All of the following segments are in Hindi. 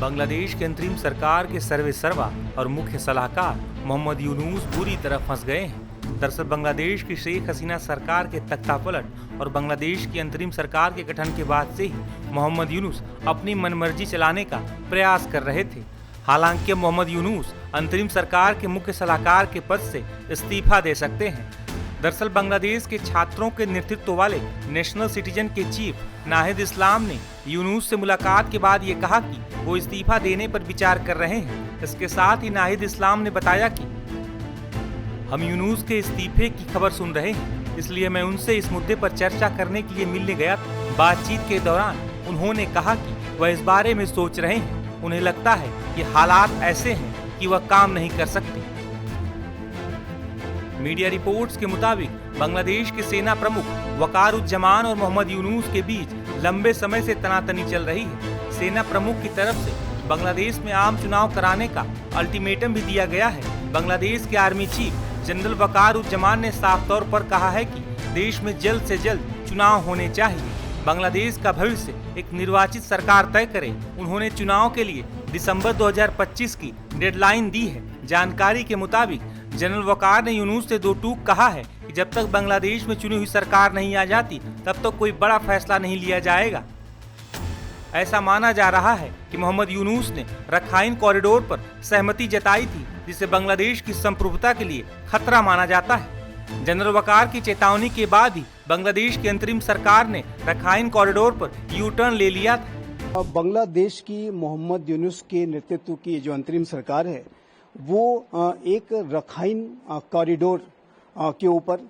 बांग्लादेश के अंतरिम सरकार के सर्वे सर्वा और मुख्य सलाहकार मोहम्मद यूनुस बुरी तरह फंस गए हैं। दरअसल बांग्लादेश की शेख हसीना सरकार के तख्तापलट और बांग्लादेश की अंतरिम सरकार के गठन के बाद से ही मोहम्मद यूनुस अपनी मनमर्जी चलाने का प्रयास कर रहे थे। हालांकि मोहम्मद यूनुस अंतरिम सरकार के मुख्य सलाहकार के पद से इस्तीफा दे सकते हैं। दरअसल बांग्लादेश के छात्रों के नेतृत्व वाले नेशनल सिटीजन के चीफ नाहिद इस्लाम ने यूनुस से मुलाकात के बाद ये कहा कि वो इस्तीफा देने पर विचार कर रहे हैं। इसके साथ ही नाहिद इस्लाम ने बताया कि हम यूनुस के इस्तीफे की खबर सुन रहे हैं, इसलिए मैं उनसे इस मुद्दे पर चर्चा करने के लिए मिलने गया था। बातचीत के दौरान उन्होंने कहा कि वह इस बारे में सोच रहे हैं। उन्हें लगता है कि हालात ऐसे हैं कि वह काम नहीं कर सकते। मीडिया रिपोर्ट्स के मुताबिक बांग्लादेश के सेना प्रमुख वकारुज्जमान और मोहम्मद यूनुस के बीच लंबे समय से तनातनी चल रही है। सेना प्रमुख की तरफ से बांग्लादेश में आम चुनाव कराने का अल्टीमेटम भी दिया गया है। बांग्लादेश के आर्मी चीफ जनरल वकारुज्जमान ने साफ तौर पर कहा है कि देश में जल्द से जल्द चुनाव होने चाहिए। बांग्लादेश का भविष्य एक निर्वाचित सरकार तय करे। उन्होंने चुनाव के लिए दिसंबर 2025 की डेडलाइन दी है। जानकारी के मुताबिक जनरल वकार ने यूनुस से दो टूक कहा है कि जब तक बांग्लादेश में चुनी हुई सरकार नहीं आ जाती तब तक कोई बड़ा फैसला नहीं लिया जाएगा। ऐसा माना जा रहा है कि मोहम्मद यूनुस ने रखाइन कॉरिडोर पर सहमति जताई थी, जिसे बांग्लादेश की संप्रभुता के लिए खतरा माना जाता है। जनरल वकार की चेतावनी के बाद ही बांग्लादेश की अंतरिम सरकार ने रखाइन कॉरिडोर पर यू टर्न ले लिया था। बांग्लादेश की मोहम्मद यूनुस के नेतृत्व की जो अंतरिम सरकार है वो एक रखाइन कॉरिडोर के ऊपर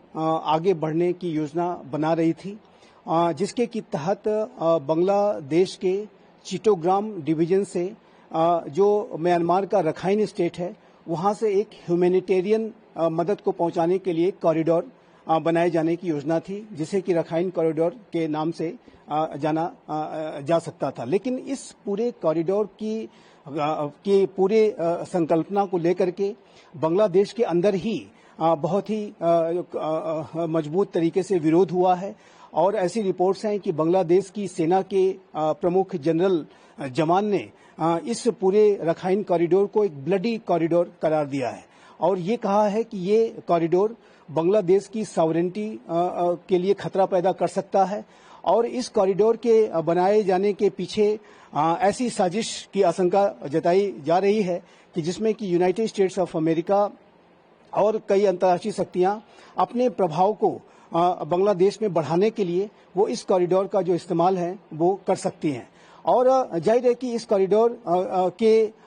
आगे बढ़ने की योजना बना रही थी, जिसके की तहत बांग्लादेश के चिटोग्राम डिवीजन से जो म्यांमार का रखाइन स्टेट है वहां से एक ह्यूमैनिटेरियन मदद को पहुंचाने के लिए कॉरिडोर बनाए जाने की योजना थी, जिसे कि रखाइन कॉरिडोर के नाम से जाना जा सकता था। लेकिन इस पूरे कॉरिडोर की पूरे संकल्पना को लेकर के बांग्लादेश के अंदर ही बहुत ही मजबूत तरीके से विरोध हुआ है और ऐसी रिपोर्ट्स हैं कि बांग्लादेश की सेना के प्रमुख जनरल जमान ने इस पूरे रखाइन कॉरिडोर को एक ब्लडी कॉरिडोर करार दिया है और ये कहा है कि ये कॉरिडोर बांग्लादेश की सॉवरेनिटी के लिए खतरा पैदा कर सकता है और इस कॉरिडोर के बनाए जाने के पीछे ऐसी साजिश की आशंका जताई जा रही है कि जिसमें कि यूनाइटेड स्टेट्स ऑफ अमेरिका और कई अंतर्राष्ट्रीय शक्तियां अपने प्रभाव को बांग्लादेश में बढ़ाने के लिए वो इस कॉरिडोर का जो इस्तेमाल है वो कर सकती हैं और जाहिर है कि इस कॉरिडोर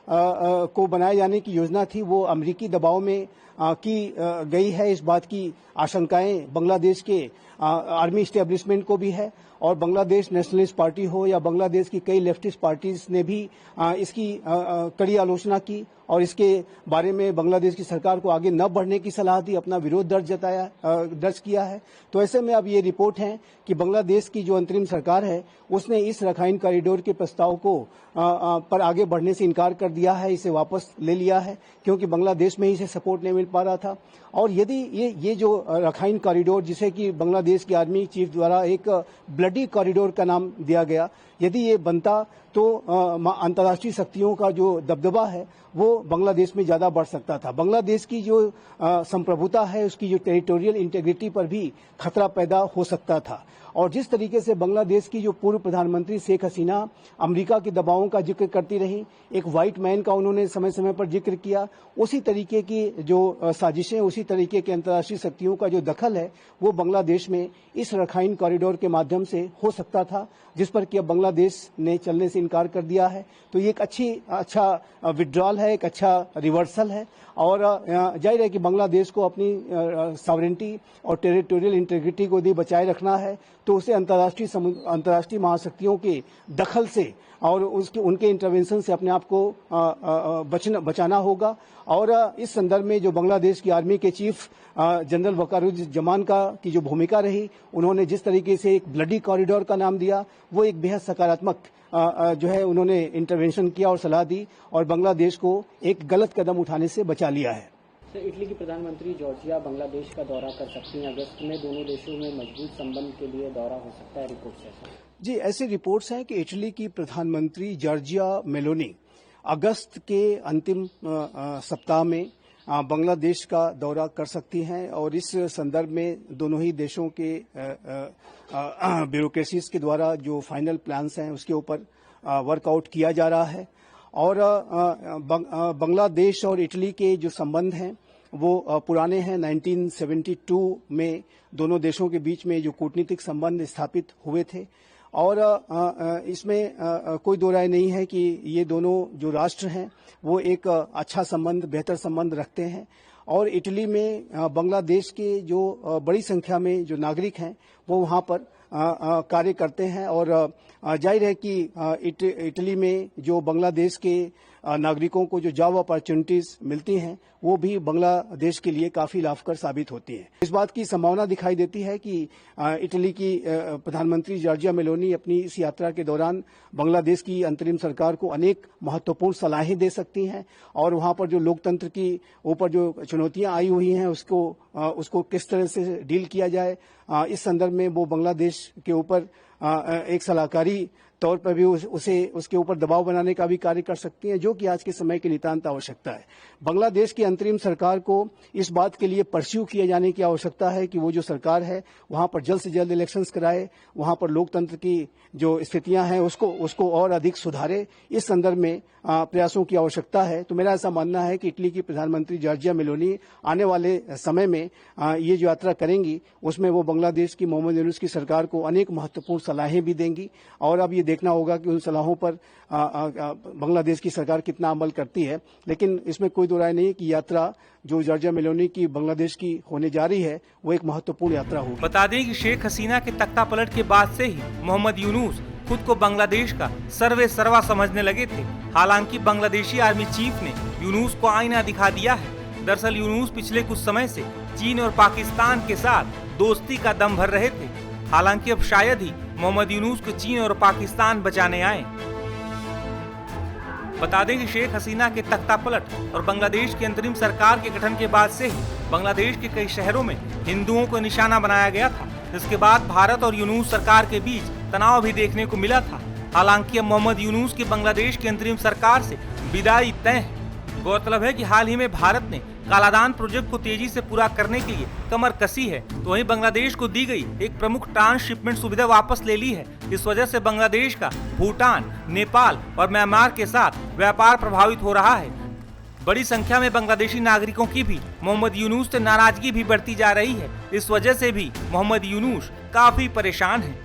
को बनाए जाने की योजना थी वो अमेरिकी दबाव में की गई है। इस बात की आशंकाएं बांग्लादेश के आर्मी इस्टेब्लिशमेंट को भी है और बांग्लादेश नेशनलिस्ट पार्टी हो या बांग्लादेश की कई लेफ्टिस्ट पार्टीज ने भी इसकी कड़ी आलोचना की और इसके बारे में बांग्लादेश की सरकार को आगे न बढ़ने की सलाह दी, अपना विरोध दर्ज किया है। तो ऐसे में अब ये रिपोर्ट है कि बांग्लादेश की जो अंतरिम सरकार है उसने इस रखाइन कॉरिडोर के प्रस्ताव को पर आगे बढ़ने से इनकार कर दिया है, इसे वापस ले लिया है क्योंकि बांग्लादेश में ही इसे सपोर्ट नहीं मिल पा रहा था। और यदि ये जो रखाइन कॉरिडोर जिसे कि बांग्लादेश की आर्मी चीफ द्वारा एक ब्लडी कॉरिडोर का नाम दिया गया, यदि ये बनता तो अंतर्राष्ट्रीय शक्तियों का जो दबदबा है वो बांग्लादेश में ज्यादा बढ़ सकता था। बांग्लादेश की जो संप्रभुता है उसकी जो टेरिटोरियल इंटीग्रिटी पर भी खतरा पैदा हो सकता था और जिस तरीके से बांग्लादेश की जो पूर्व प्रधानमंत्री शेख हसीना अमेरिका के दबावों का जिक्र करती रही, एक व्हाइट मैन का उन्होंने समय समय पर जिक्र किया, उसी तरीके की जो साजिशें, उसी तरीके के अंतर्राष्ट्रीय शक्तियों का जो दखल है वो बांग्लादेश में इस रखाइन कॉरिडोर के माध्यम से हो सकता था, जिस पर कि अब बांग्लादेश ने चलने से इनकार कर दिया है। तो ये एक अच्छा विड्रॉल है, एक अच्छा रिवर्सल है और जाहिर है कि बांग्लादेश को अपनी सॉवरेनिटी और टेरिटोरियल इंटीग्रिटी को यदि बचाए रखना है तो उसे अंतर्राष्ट्रीय महाशक्तियों के दखल से और उनके इंटरवेंशन से अपने आप को बचाना होगा। और इस संदर्भ में जो बांग्लादेश की आर्मी के चीफ जनरल वकारुज्जमान की जो भूमिका रही, उन्होंने जिस तरीके से एक ब्लडी कॉरिडोर का नाम दिया वो एक बेहद सकारात्मक जो है उन्होंने इंटरवेंशन किया और सलाह दी और बांग्लादेश को एक गलत कदम उठाने से बचा लिया है। इटली की प्रधानमंत्री जॉर्जिया बांग्लादेश का दौरा कर सकती हैं। अगस्त में दोनों देशों में मजबूत संबंध के लिए दौरा हो सकता है, रिपोर्ट ऐसा। जी, ऐसी रिपोर्ट्स हैं कि इटली की प्रधानमंत्री जॉर्जिया मेलोनी अगस्त के अंतिम सप्ताह में बांग्लादेश का दौरा कर सकती हैं और इस संदर्भ में दोनों ही देशों के ब्यूरोक्रेसीज के द्वारा जो फाइनल प्लान्स हैं उसके ऊपर वर्कआउट किया जा रहा है। और बांग्लादेश और इटली के जो संबंध हैं वो पुराने हैं। 1972 में दोनों देशों के बीच में जो कूटनीतिक संबंध स्थापित हुए थे और इसमें कोई दो राय नहीं है कि ये दोनों जो राष्ट्र हैं वो एक अच्छा संबंध, बेहतर संबंध रखते हैं। और इटली में बांग्लादेश के जो बड़ी संख्या में जो नागरिक हैं वो वहाँ पर कार्य करते हैं और जाहिर है कि इटली में जो बांग्लादेश के नागरिकों को जो जॉब अपॉर्चुनिटीज मिलती हैं वो भी बांग्लादेश के लिए काफी लाभकर साबित होती है। इस बात की संभावना दिखाई देती है कि इटली की प्रधानमंत्री जॉर्जिया मेलोनी अपनी इस यात्रा के दौरान बांग्लादेश की अंतरिम सरकार को अनेक महत्वपूर्ण सलाहें दे सकती हैं और वहां पर जो लोकतंत्र की ऊपर जो चुनौतियां आई हुई हैं उसको किस तरह से डील किया जाए, इस संदर्भ में वो बांग्लादेश के ऊपर एक सलाहकारी तौर पर भी उसके ऊपर दबाव बनाने का भी कार्य कर सकती हैं, जो कि आज के समय की नितांत आवश्यकता है। बांग्लादेश की अंतरिम सरकार को इस बात के लिए परस्यू किए जाने की आवश्यकता है कि वो जो सरकार है वहां पर जल्द से जल्द इलेक्शंस कराए, वहां पर लोकतंत्र की जो स्थितियां हैं उसको और अधिक सुधारे। इस संदर्भ में प्रयासों की आवश्यकता है। तो मेरा ऐसा मानना है कि इटली की प्रधानमंत्री जॉर्जिया मेलोनी आने वाले समय में ये जो यात्रा करेंगी उसमें वो बांग्लादेश की मोहम्मद यूनुस की सरकार को अनेक महत्वपूर्ण सलाहें भी देंगी और अब ये देखना होगा कि उन सलाहों पर बांग्लादेश की सरकार कितना अमल करती है। लेकिन इसमें कोई दो राय नहीं है कि यात्रा जो जॉर्जिया मेलोनी की बांग्लादेश की होने जा रही है वो एक महत्वपूर्ण यात्रा होगी। बता दें कि शेख हसीना के तख्ता पलट के बाद से ही मोहम्मद यूनुस खुद को बांग्लादेश का सर्वे सर्वा समझने लगे थे। हालांकि बांग्लादेशी आर्मी चीफ ने यूनुस को आईना दिखा दिया है। दरअसल यूनुस पिछले कुछ समय से चीन और पाकिस्तान के साथ दोस्ती का दम भर रहे थे। हालांकि अब शायद ही मोहम्मद यूनुस को चीन और पाकिस्तान बचाने आए। बता दें कि शेख हसीना के तख्ता पलट और बांग्लादेश की अंतरिम सरकार के गठन के बाद से ही बांग्लादेश के कई शहरों में हिंदुओं को निशाना बनाया गया था। इसके बाद भारत और यूनुस सरकार के बीच तनाव भी देखने को मिला था। हालांकि अब मोहम्मद यूनुस की बांग्लादेश की अंतरिम सरकार से विदाई तय है। गौरतलब है कि हाल ही में भारत ने कालादान प्रोजेक्ट को तेजी से पूरा करने के लिए कमर कसी है, तो वहीं बांग्लादेश को दी गई एक प्रमुख ट्रांसशिपमेंट सुविधा वापस ले ली है। इस वजह से बांग्लादेश का भूटान, नेपाल और म्यांमार के साथ व्यापार प्रभावित हो रहा है। बड़ी संख्या में बांग्लादेशी नागरिकों की भी मोहम्मद यूनुस से नाराजगी भी बढ़ती जा रही है। इस वजह से भी मोहम्मद यूनुस काफी परेशान है।